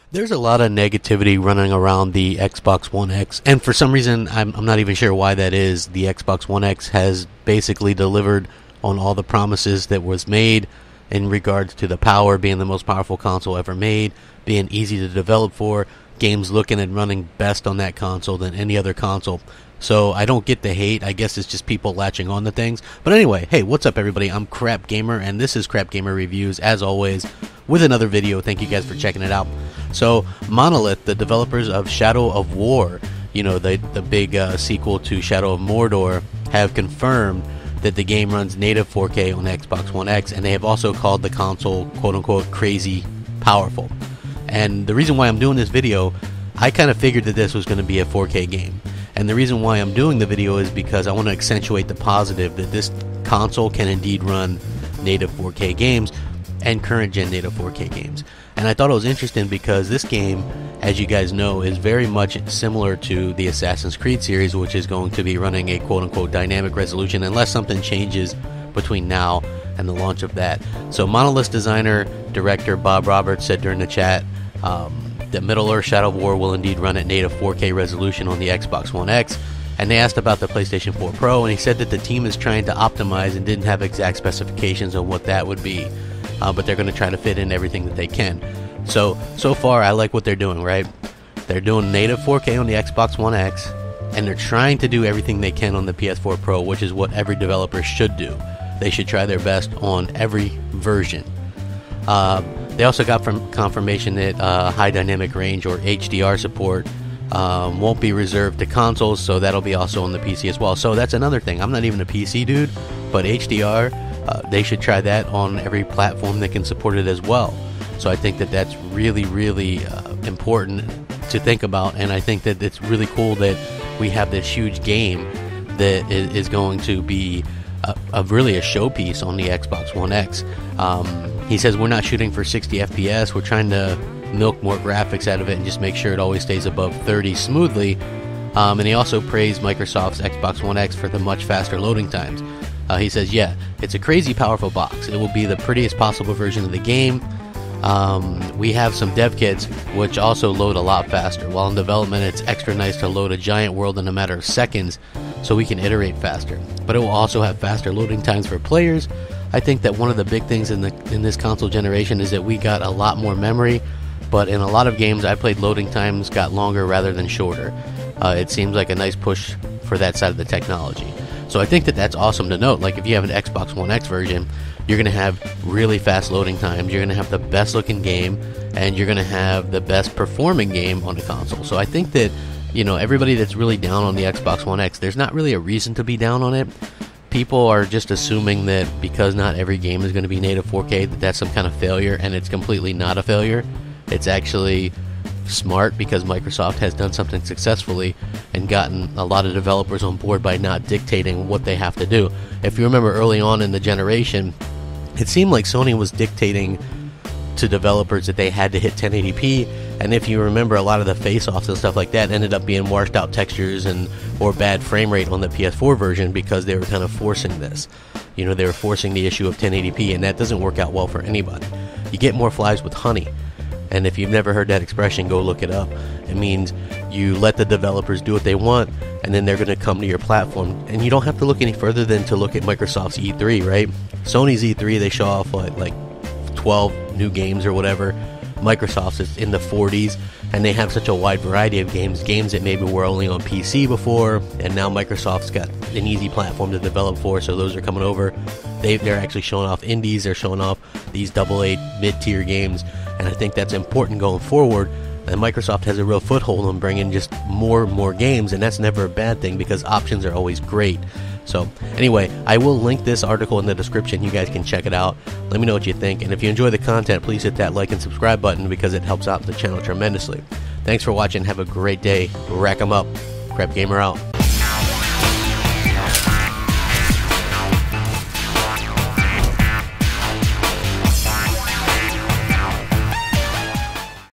There's a lot of negativity running around the Xbox One X, and for some reason, I'm not even sure why that is. The Xbox One X has basically delivered on all the promises that was made in regards to the power, being the most powerful console ever made, being easy to develop for, games looking and running best on that console than any other console. So I don't get the hate. I guess it's just people latching on to things. But anyway, hey, what's up everybody? I'm Crapgamer, and this is Crapgamer Reviews, as always, with another video. Thank you guys for checking it out. So Monolith, the developers of Shadow of War, you know, the big sequel to Shadow of Mordor, have confirmed that the game runs native 4K on Xbox One X, and they have also called the console quote-unquote crazy powerful. And the reason why I'm doing this video, I kind of figured that this was going to be a 4K game. And the reason why I'm doing the video is because I want to accentuate the positive that this console can indeed run native 4K games and current gen native 4K games. And I thought it was interesting because this game, as you guys know, is very much similar to the Assassin's Creed series, which is going to be running a quote-unquote dynamic resolution unless something changes between now and the launch of that. So Monolith designer, director Bob Roberts said during the chat that Middle-earth Shadow of War will indeed run at native 4K resolution on the Xbox One X. And they asked about the PlayStation 4 Pro, and he said that the team is trying to optimize and didn't have exact specifications on what that would be. But they're going to try to fit in everything that they can. So far, I like what they're doing, right? They're doing native 4K on the Xbox One X, and they're trying to do everything they can on the PS4 Pro, which is what every developer should do. They should try their best on every version. They also got confirmation that high dynamic range, or HDR support, won't be reserved to consoles, so that'll be also on the PC as well. So that's another thing. I'm not even a PC dude, but HDR, they should try that on every platform that can support it as well. So I think that that's really, really important to think about, and I think that it's really cool that we have this huge game that is going to be really a showpiece on the Xbox One X. He says we're not shooting for 60 FPS, we're trying to milk more graphics out of it and just make sure it always stays above 30 smoothly. And he also praised Microsoft's Xbox One X for the much faster loading times. He says, yeah, it's a crazy powerful box. It will be the prettiest possible version of the game. We have some dev kits which also load a lot faster. While in development, it's extra nice to load a giant world in a matter of seconds so we can iterate faster. But it will also have faster loading times for players. I think that one of the big things in this console generation is that we got a lot more memory, but in a lot of games I played, loading times got longer rather than shorter. It seems like a nice push for that side of the technology. So I think that that's awesome to note. Like if you have an Xbox One X version, you're going to have really fast loading times, you're going to have the best looking game, and you're going to have the best performing game on the console. So I think that, you know, everybody that's really down on the Xbox One X, there's not really a reason to be down on it. People are just assuming that because not every game is going to be native 4K, that that's some kind of failure, and it's completely not a failure. It's actually smart because Microsoft has done something successfully and gotten a lot of developers on board by not dictating what they have to do. If you remember early on in the generation, it seemed like Sony was dictating to developers that they had to hit 1080p, and if you remember, a lot of the face-offs and stuff like that ended up being washed out textures or bad frame rate on the PS4 version because they were kind of forcing this. You know, they were forcing the issue of 1080p, and that doesn't work out well for anybody. You get more flies with honey. And if you've never heard that expression, go look it up. It means you let the developers do what they want, and then they're going to come to your platform. And you don't have to look any further than to look at Microsoft's E3, right? Sony's E3, they show off like 12 new games or whatever. Microsoft's is in the 40s, and they have such a wide variety of games that maybe were only on PC before, and now Microsoft's got an easy platform to develop for, so those are coming over. They're actually showing off indies, they're showing off these AA mid-tier games, and I think that's important going forward. And Microsoft has a real foothold on bringing just more games, and that's never a bad thing because options are always great. So anyway, I will link this article in the description. You guys can check it out. Let me know what you think, and if you enjoy the content, please hit that like and subscribe button because it helps out the channel tremendously. Thanks for watching. Have a great day. Rack 'em up. Crapgamer out.